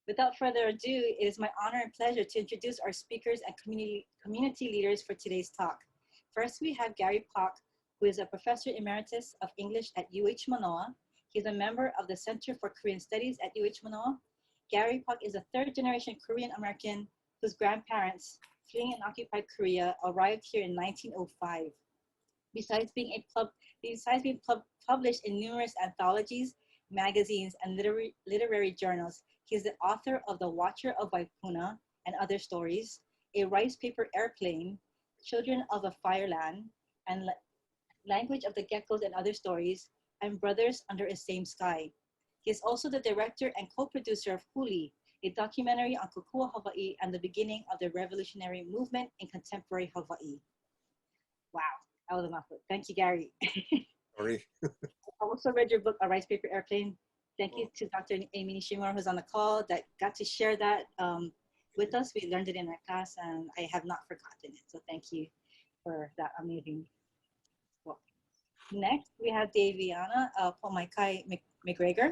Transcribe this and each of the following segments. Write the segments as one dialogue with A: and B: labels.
A: Without further ado, it is my honor and pleasure to introduce our speakers and community leaders for today's talk. First, we have Gary Pak, who is a professor emeritus of English at UH Manoa. He's a member of the Center for Korean Studies at UH Manoa. Gary Pak is a third-generation Korean American whose grandparents, fleeing in occupied Korea, arrived here in 1905. Besides being published in numerous anthologies, magazines, and literary journals, he is the author of The Watcher of Waipuna and Other Stories, A Rice Paper Airplane, Children of a Fireland, and Language of the Geckos and Other Stories, and Brothers Under a Same Sky. He is also the director and co-producer of Huli, a documentary on Kokua Hawaiʻi and the beginning of the revolutionary movement in contemporary Hawaii. Wow, that was a mouthful. Thank you, Gary.
B: Sorry.
A: I also read your book, A Rice Paper Airplane. Thank you to Dr. Amy Nishimura, who's on the call, that got to share that with us. We learned it in our class, and I have not forgotten it. So thank you for that amazing book. Next, we have Daviana Maikai Mcgregor.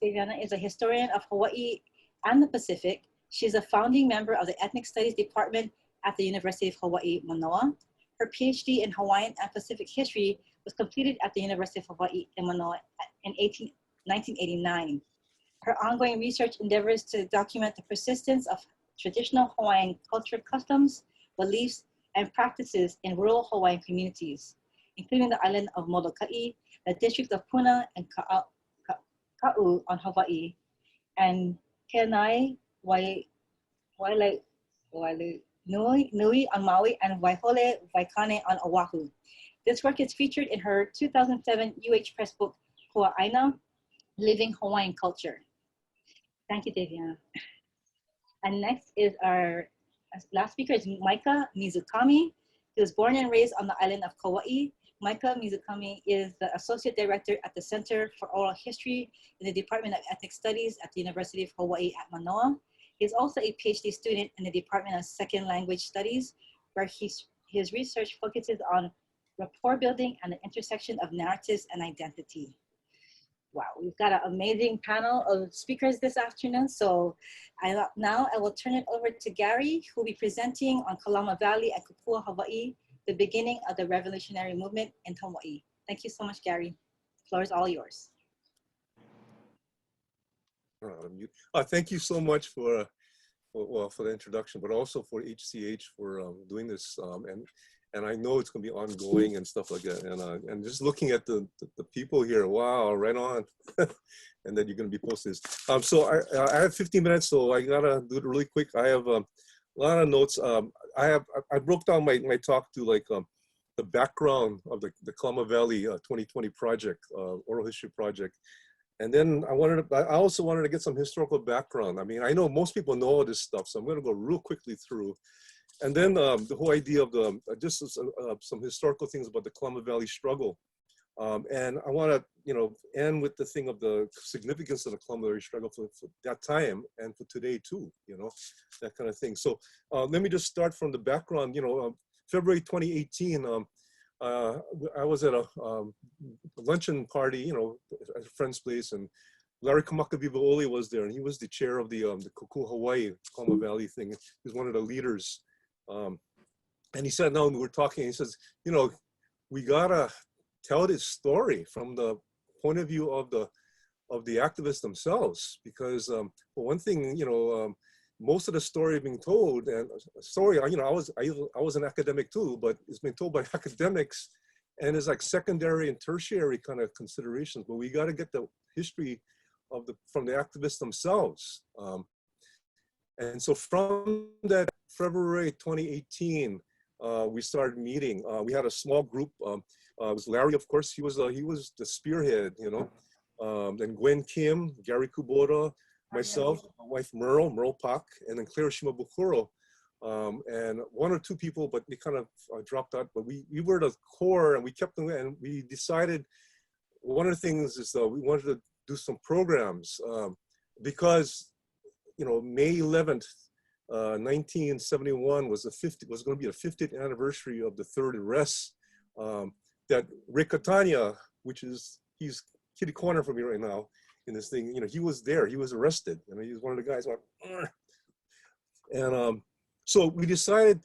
A: Daviana is a historian of Hawaii and the Pacific. She's a founding member of the Ethnic Studies Department at the University of Hawaii, Manoa. Her PhD in Hawaiian and Pacific history was completed at the University of Hawaii in Manoa in 1989. Her ongoing research endeavors to document the persistence of traditional Hawaiian culture, customs, beliefs, and practices in rural Hawaiian communities, including the island of Molokai, the district of Puna and Ka'u on Hawaii, and Kenai, Nui on Maui, and Waihole Waikane on Oahu. This work is featured in her 2007 UH Press book, Kua'aina, Living Hawaiian Culture. Thank you, Daviana. And next is our last speaker is Maikai Mizukami. He was born and raised on the island of Kauai. Maikai Mizukami is the Associate Director at the Center for Oral History in the Department of Ethnic Studies at the University of Hawaii at Manoa. He is also a PhD student in the Department of Second Language Studies, where his research focuses on rapport building and the intersection of narratives and identity. Wow, we've got an amazing panel of speakers this afternoon. So now I will turn it over to Gary, who will be presenting on Kalama Valley at Kokua Hawaiʻi, the beginning of the revolutionary movement in Hawaii. Thank you so much, Gary. The floor is all yours.
B: Thank you so much for the introduction, but also for HCH for doing this. And I know it's going to be ongoing and stuff like that. And just looking at the people here, wow, right on. And then you're going to be posting this. So I have 15 minutes, so I got to do it really quick. I have a lot of notes. I broke down my talk to like the background of the Kalama Valley 2020 project, oral history project. And then I also wanted to get some historical background. I mean, I know most people know all this stuff, so I'm going to go real quickly through. And then the whole idea of just some historical things about the Kalama Valley struggle. And I want to, end with the thing of the significance of the Kalama Valley struggle for that time and for today too, that kind of thing. So let me just start from the background. February 2018, I was at a luncheon party, at a friend's place, and Larry Kamakavivaoli was there, and he was the chair of the Kokua Hawaiʻi Kalama Valley thing. He was one of the leaders. And he said, no, we were talking, he says, we gotta tell this story from the point of view of the activists themselves, because for one thing, most of the story being told, and story, I was an academic too, but it's been told by academics, and it's like secondary and tertiary kind of considerations. But we got to get the history from the activists themselves. And so from that February 2018, we started meeting. We had a small group. It was Larry, of course. He was the spearhead, Then Gwen Kim, Gary Kubota, myself, my wife Merle Pak, and then Claire Shimabukuro, and one or two people, but they kind of dropped out. But we were the core, and we kept them. And we decided one of the things is we wanted to do some programs because May 11th, 1971 was going to be the 50th anniversary of the third arrest that Rick Catania, he's kitty corner from me right now, in this thing. You know, he was there. He was arrested. You know, he was one of the guys who went, "Ugh." And so we decided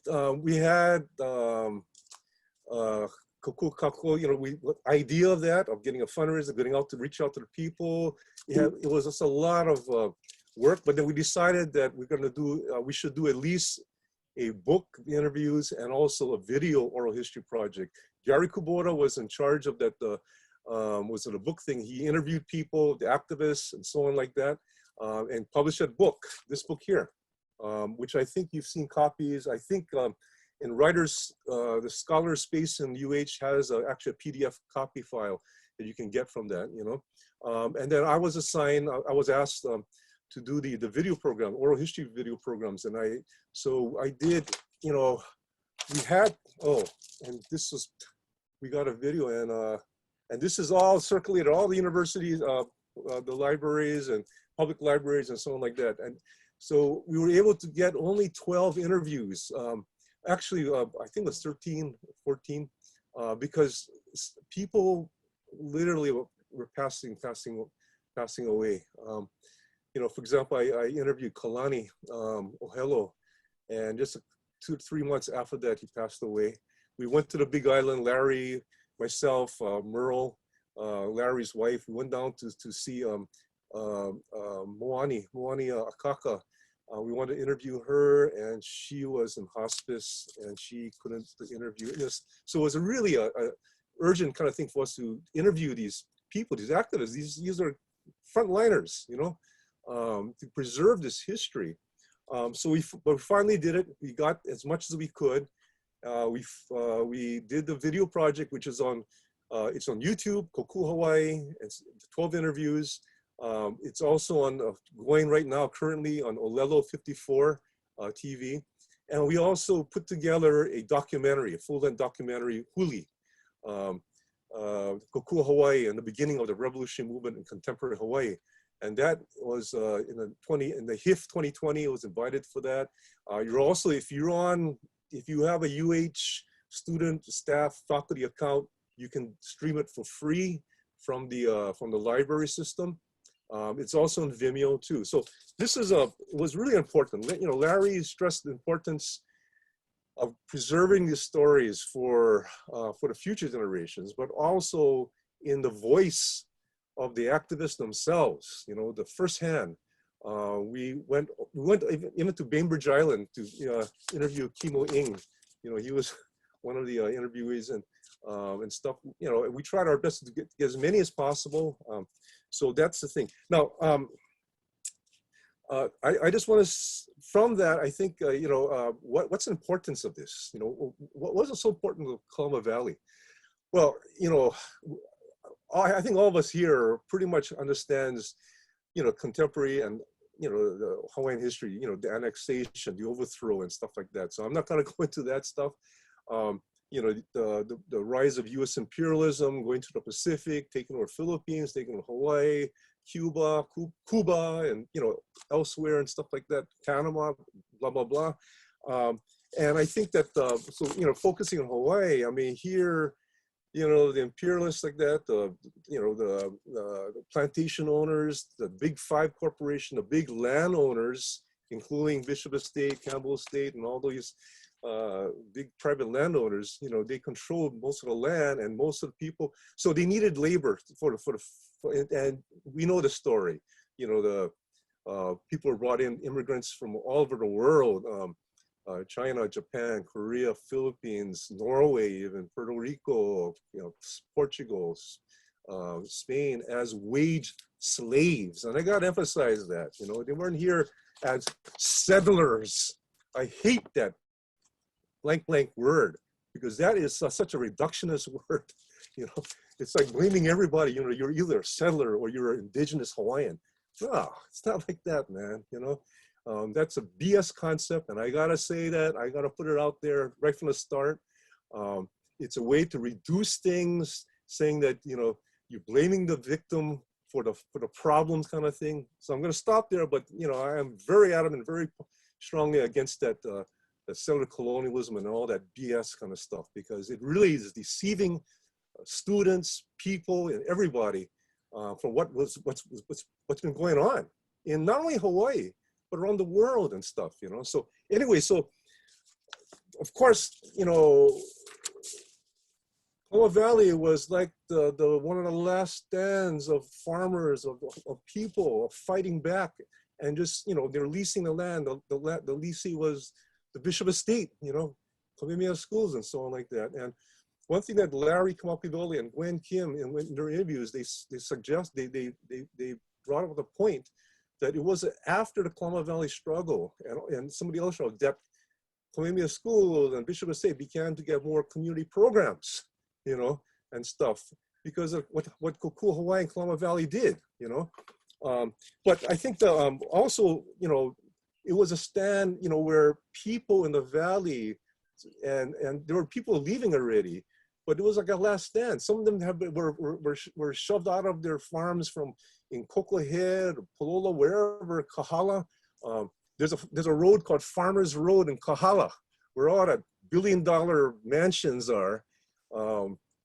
B: we had Kokua, you know, idea of that, of getting a fundraiser, getting out to reach out to the people. It was just a lot of work, but then we decided that we're going to do, we should do at least a book interviews and also a video oral history project. Gary Kubota was in charge of that, was it a book thing? He interviewed people, the activists and so on like that, and published a book, this book here, which I think you've seen copies. I think in Writers, the Scholar Space in UH has actually a PDF copy file that you can get from that, you know. And then I was assigned, I was asked to do the video program, oral history video programs. And so I did, you know, we had, and this was, we got a video, and this is all circulated, all the universities, the libraries and public libraries and so on like that. And so we were able to get only 12 interviews. Actually, I think it was 13, 14, because people literally were passing away. You know, for example, I interviewed Kalani Ohelo, and just 2 or 3 months after that, he passed away. We went to the Big Island, Larry, myself, Merle, Larry's wife. We went down to see Moani Akaka. We wanted to interview her, and she was in hospice, and she couldn't interview us. So it was a really a urgent kind of thing for us to interview these people, these activists. These are frontliners, you know, to preserve this history. So we finally did it. We got as much as we could. We did the video project, which is on, it's on YouTube, Kokua Hawaiʻi. It's 12 interviews. It's also on going right now currently on Olelo 54 TV, and we also put together a documentary, a full-length documentary, Huli, Kokua Hawaiʻi, and the beginning of the revolutionary movement in contemporary Hawaii, and that was in the HIF 2020. I was invited for that. You're also, if you have a UH student, staff, faculty account, you can stream it for free from the library system. It's also in Vimeo too. So this is was really important. You know, Larry stressed the importance of preserving these stories for the future generations, but also in the voice of the activists themselves. You know, the firsthand. We went even to Bainbridge Island to interview Kimo Ing. You know, he was one of the interviewees and stuff. You know, we tried our best to get as many as possible. So that's the thing. Now, I just want to, from that, I think, you know, what's the importance of this? You know, what was so important to Kalama Valley? Well, you know, I think all of us here pretty much understands, you know, contemporary and, you know, the Hawaiian history, you know, the annexation, the overthrow and stuff like that. So I'm not going to go into that stuff. You know, the rise of U.S. imperialism, going to the Pacific, taking over Philippines, taking over Hawaii, Cuba, and, you know, elsewhere and stuff like that, Panama, blah, blah, blah. And I think that, so, you know, focusing on Hawaii, I mean, here, you know, the imperialists like that, you know, the plantation owners, the big 5 corporation, the big landowners, including Bishop Estate, Campbell Estate, and all those big private landowners, you know, they controlled most of the land and most of the people. So they needed labor and we know the story. You know, the people were brought in, immigrants from all over the world, China, Japan, Korea, Philippines, Norway, even Puerto Rico, you know, Portugal, Spain, as wage slaves. And I got to emphasize that, you know, they weren't here as settlers. I hate that blank word, because that is such a reductionist word. You know, it's like blaming everybody. You know, you're either a settler or you're an indigenous Hawaiian. No, it's not like that, man. You know, that's a BS concept, and I gotta say that. I gotta put it out there right from the start. It's a way to reduce things, saying that, you know, you're blaming the victim for the problems, kind of thing. So I'm gonna stop there, but, you know, I am very adamant, very strongly against that. The settler colonialism and all that BS kind of stuff, because it really is deceiving students, people, and everybody from what's been going on in not only Hawaii, but around the world and stuff, you know. So anyway, so of course, you know, Kalama Valley was like the one of the last stands of farmers, of people fighting back, and just, you know, they're leasing the land. The leasee was the Bishop Estate, you know, Kamehameha schools and so on like that. And one thing that Larry Kamapidole and Gwen Kim in their interviews, they brought up the point that it was after the Kalama Valley struggle and somebody else wrote that Kamehameha schools and Bishop Estate began to get more community programs, you know, and stuff, because of what Kokua Hawaiʻi and Kalama Valley did, you know. But I think also, you know, it was a stand, you know, where people in the valley, and there were people leaving already, but it was like a last stand. Some of them were shoved out of their farms in Kokua Head, Polola, wherever, Kahala. There's a road called Farmers Road in Kahala, where all the billion-dollar mansions are.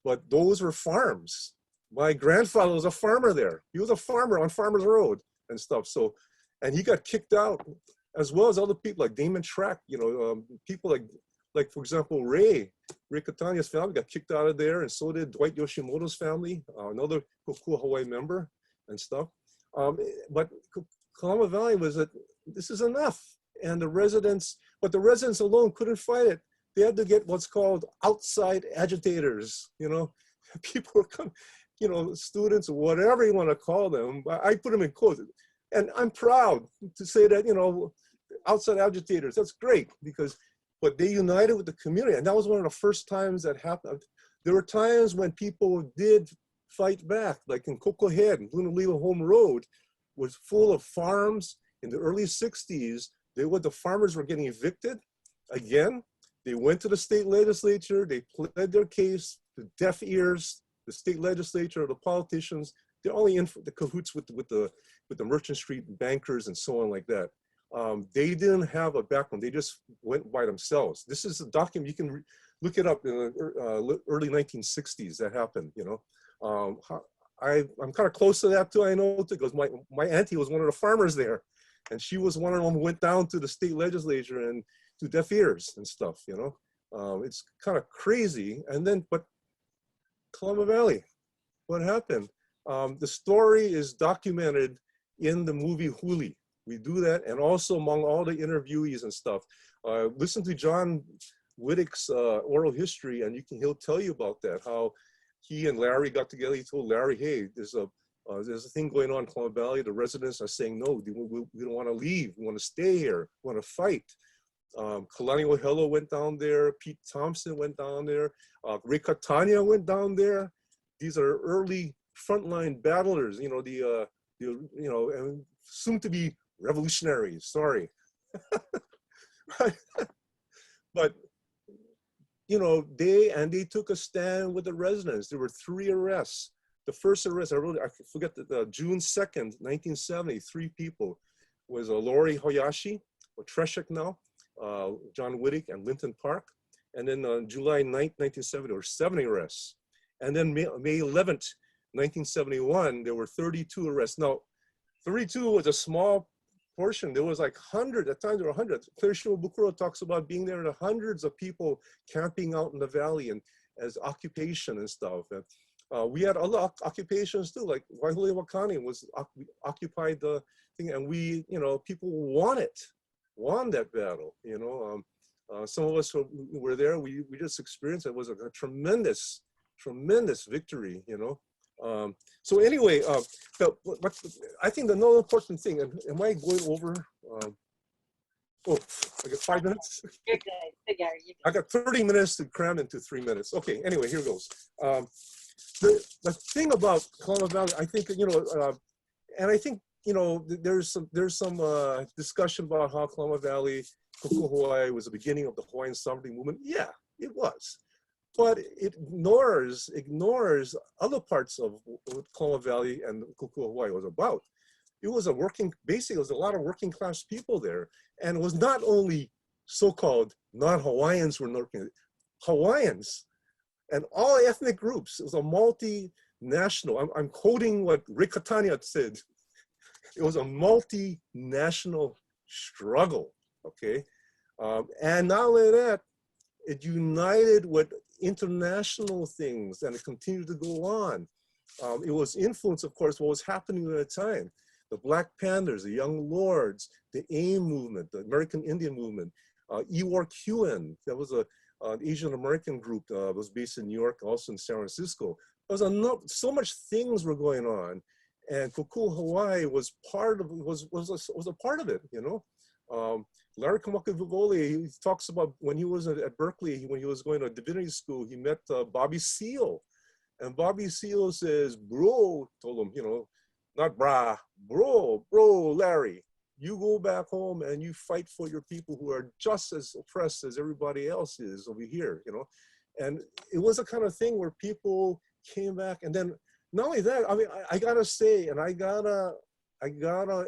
B: But those were farms. My grandfather was a farmer there. He was a farmer on Farmers Road and stuff. So, and he got kicked out, as well as other people like Damon Track, you know, people like for example, Ray Katanya's family got kicked out of there, and so did Dwight Yoshimoto's family, another Kokua Hawaiʻi member and stuff. But Kalama Valley was that this is enough, and the residents alone couldn't fight it. They had to get what's called outside agitators, you know. People were coming, you know, students, whatever you want to call them. I put them in quotes. And I'm proud to say that, you know, outside agitators, that's great, but they united with the community. And that was one of the first times that happened. There were times when people did fight back, like in Kokua Head, Lunaliwa Home Road was full of farms in the early 60s. The farmers were getting evicted again. They went to the state legislature, they pled their case, the deaf ears, the state legislature, the politicians, they're only in the cahoots with the Merchant Street bankers and so on like that. They didn't have a background, they just went by themselves. This is a document, you can look it up in the early 1960s that happened, you know. I'm kind of close to that too, I know, because my auntie was one of the farmers there, and she was one of them who went down to the state legislature and to deaf ears and stuff, you know. It's kind of crazy. And then, but Kalama Valley, what happened? The story is documented in the movie Huli. We do that, and also among all the interviewees and stuff. Listen to John Wittick's oral history, and he'll tell you about that, how he and Larry got together. He told Larry, hey, there's a thing going on in Kalama Valley. The residents are saying, no, we don't want to leave. We want to stay here. We want to fight. Kalani Ohelo went down there. Pete Thompson went down there. Ray Katanya went down there. These are early frontline battlers, you know, and soon to be revolutionaries. Sorry, but you know, they took a stand with the residents. There were 3 arrests. The first arrest, I forget June 2nd, 1970. 3 people was Lori Hoyashi, or Treshik now. John Wittick and Linton Park. And then on July 9th, 1970, there were 70 arrests. And then May 11th, 1971, there were 32 arrests. Now, 32 was a small portion. There was like hundreds, at times there were hundreds. Claire Shimabukuro talks about being there, and hundreds of people camping out in the valley and as occupation and stuff. And, we had other occupations too, like Waihole Wakani was occupied the thing, and we, you know, people won that battle, you know. Some of us who were there, we just experienced it. It was a tremendous victory, you know. So anyway, I think the no important thing, and am I going over? Oh, I got 5 minutes?
A: You're good, Gary.
B: I got 30 minutes to cram into 3 minutes. Okay, anyway, here goes. The thing about Kalama Valley, I think, you know, and I think, you know, there's some discussion about how Kalama Valley, Kokua Hawaiʻi was the beginning of the Hawaiian sovereignty movement. Yeah, it was, but it ignores other parts of what Kalama Valley and Kokua Hawaiʻi was about. It was basically, it was a lot of working class people there, and it was not only so-called non-Hawaiians were working, Hawaiians and all ethnic groups. It was a multinational, I'm quoting what Rick Catania said, it was a multinational struggle, okay? And not only that, it united with international things and it continued to go on. It was influenced, of course, what was happening at the time. The Black Panthers, the Young Lords, the AIM movement, the American Indian movement, EWARQN, that was an Asian American group that was based in New York, also in San Francisco. There was so much things were going on, and Kokua Hawaiʻi was part of was a part of it, you know. Larry Kamakavivoli, he talks about when he was at Berkeley, when he was going to divinity school, he met Bobby Seale. And Bobby Seale says, bro, told him, you know, not brah, bro, Larry, you go back home and you fight for your people who are just as oppressed as everybody else is over here, you know. And it was a kind of thing where people came back. And then not only that, I mean, I gotta say, and I gotta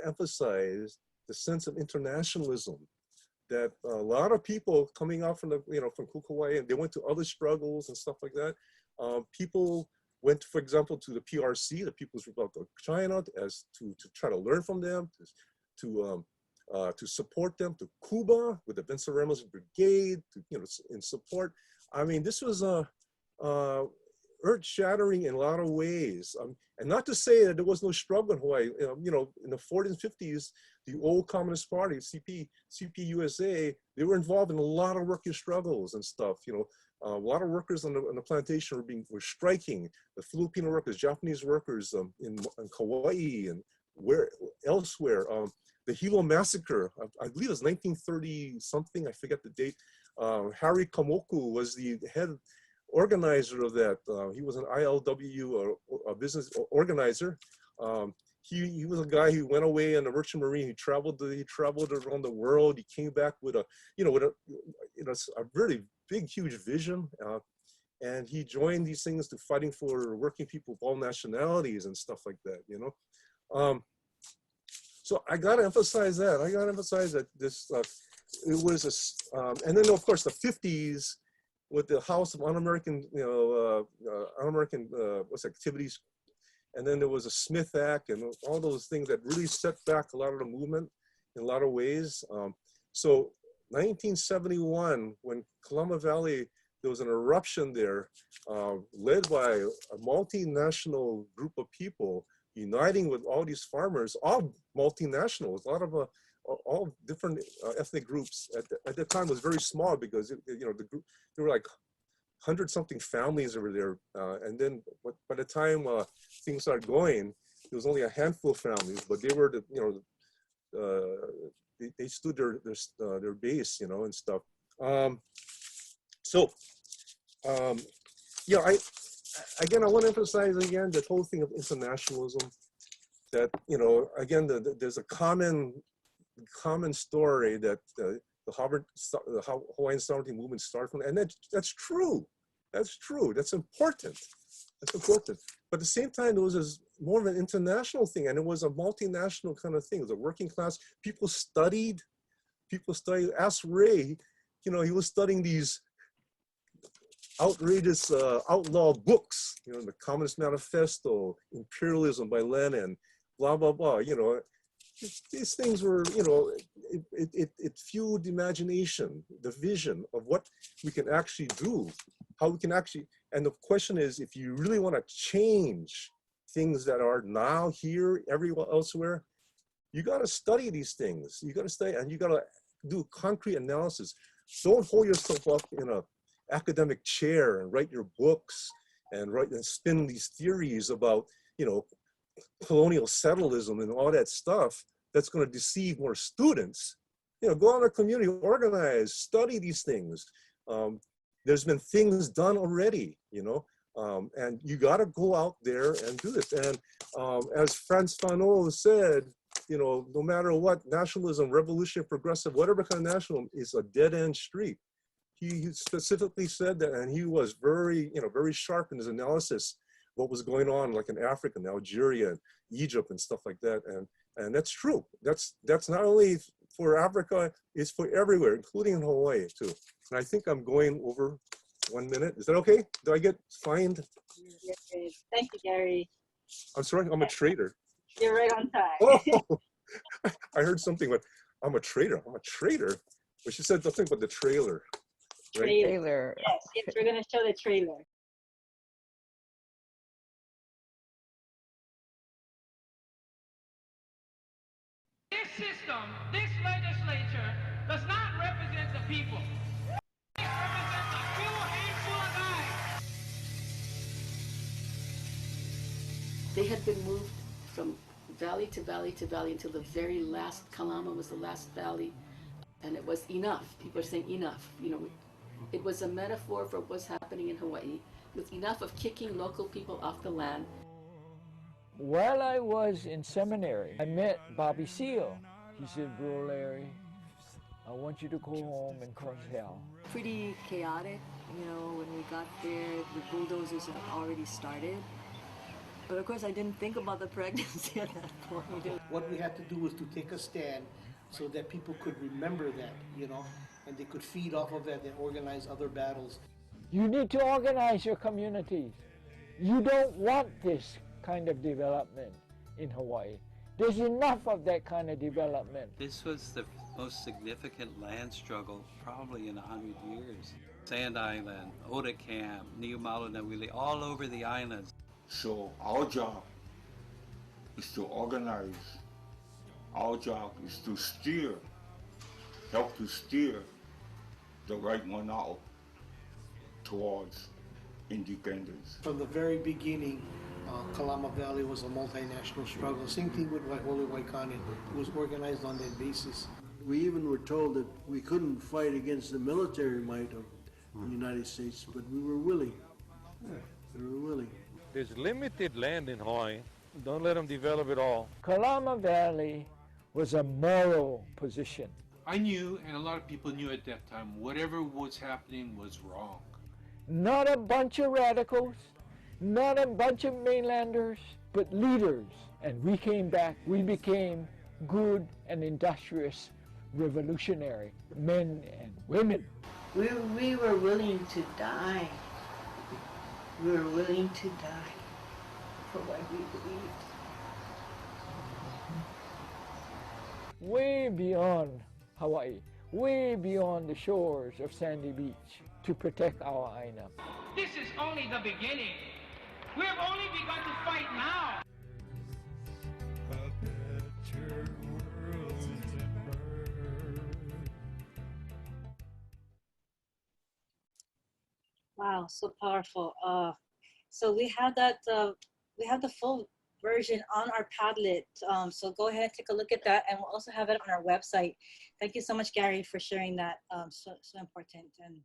B: emphasize the sense of internationalism that a lot of people coming out from the, you know, from Kokua, and they went to other struggles and stuff like that. People went, for example, to the PRC, the People's Republic of China, as to try to learn from them, to support them, to Cuba with the Vincent Ramos Brigade, to, you know, in support. I mean, this was earth-shattering in a lot of ways. And not to say that there was no struggle in Hawaii. You know, in the 40s and 50s, the old Communist Party, CPUSA, they were involved in a lot of working struggles and stuff. You know, a lot of workers on the plantation were striking. The Filipino workers, Japanese workers in Kauai and elsewhere. The Hilo Massacre, I believe it was 1930 something, I forget the date. Harry Kamoku was the head organizer of that. He was an ILW, or a business organizer. He was a guy who went away in the merchant marine. He traveled around the world. He came back with a really big, huge vision. And he joined these things to fighting for working people of all nationalities and stuff like that, you know. So I gotta emphasize that. I gotta emphasize that this, it was and then of course the 50s with the House of Un-American, you know, Un-American activities. And then there was a Smith Act and all those things that really set back a lot of the movement in a lot of ways. So 1971, when Kalama Valley, there was an eruption there led by a multinational group of people uniting with all these farmers, all multinationals, a lot of all different ethnic groups. At the time was very small because you know, the group, there were like 100-something families over there, and then by the time things started going, there was only a handful of families, but they were the, you know, they stood their base, you know, and stuff. Yeah, I want to emphasize again that whole thing of internationalism. That, you know, again, there's a common story that the Hawaiian sovereignty movement started from, and that's true. That's true. That's important. That's important. But at the same time, it was more of an international thing, and it was a multinational kind of thing. It was a working class. People studied. Ask Ray, you know, he was studying these outrageous outlaw books, you know, the Communist Manifesto, Imperialism by Lenin, blah, blah, blah, you know. These things were, you know, it fueled the imagination, the vision of what we can actually do, how we can actually, and the question is, if you really want to change things that are now here, everywhere, elsewhere, you got to study these things. You got to study, and you got to do concrete analysis. Don't hold yourself up in a academic chair and write your books and spin these theories about, you know, colonial settlerism and all that stuff that's going to deceive more students. You know, go out in our community, organize, study these things. There's been things done already, you know, and you got to go out there and do this. And as Frantz Fanon said, you know, no matter what, nationalism, revolution, progressive, whatever kind of nationalism is a dead-end street. He specifically said that, and he was very, you know, very sharp in his analysis what was going on, like in Africa, and Algeria, and Egypt, and stuff like that. And that's true. That's not only for Africa, it's for everywhere, including in Hawaii too. And I think I'm going over 1 minute. Is that okay? Do I get fined?
A: You're good. Thank you, Gary.
B: I'm sorry, I'm a traitor.
A: You're right on time.
B: Oh, I heard something like, I'm a traitor. I'm a traitor. But she said something about the trailer. Right?
C: Trailer.
A: Yes, we're going to show the trailer.
D: This system, this legislature, does not represent the people. It represents a few handful of guys.
E: They had been moved from valley to valley to valley until the very last, Kalama was the last valley, and it was enough. People are saying enough. You know, it was a metaphor for what's happening in Hawaii. It was enough of kicking local people off the land.
C: While I was in seminary, I met Bobby Seale. He said, "Bro, Larry, I want you to go home and cause hell."
F: Pretty chaotic, you know, when we got there, the bulldozers had already started. But of course I didn't think about the pregnancy at that point.
G: What we had to do was to take a stand so that people could remember that, you know, and they could feed off of that and organize other battles.
C: You need to organize your communities. You don't want this kind of development in Hawaii. There's enough of that kind of development.
H: This was the most significant land struggle probably in 100 years. Sand Island, Oda Camp, Niumalu Nawili, all over the islands.
I: So our job is to organize. Our job is to steer, help to steer the right one out towards independence.
G: From the very beginning, Kalama Valley was a multinational struggle. Same thing with Waiʻole Waikane. It was organized on that basis.
J: We even were told that we couldn't fight against the military might of the United States, but we were willing. We were willing.
K: There's limited land in Hawaii. Don't let them develop it all.
C: Kalama Valley was a moral position.
L: I knew, and a lot of people knew at that time, whatever was happening was wrong.
C: Not a bunch of radicals, not a bunch of mainlanders, but leaders. And we came back, we became good and industrious revolutionary men and women.
M: We were willing to die. We were willing to die for what we believed.
C: Way beyond Hawaii, way beyond the shores of Sandy Beach to protect our aina.
D: This is only the beginning. We have only begun to fight now.
A: Wow, so powerful. So we have that. We have the full version on our Padlet. So go ahead and take a look at that, and we'll also have it on our website. Thank you so much, Gary, for sharing that. So important. And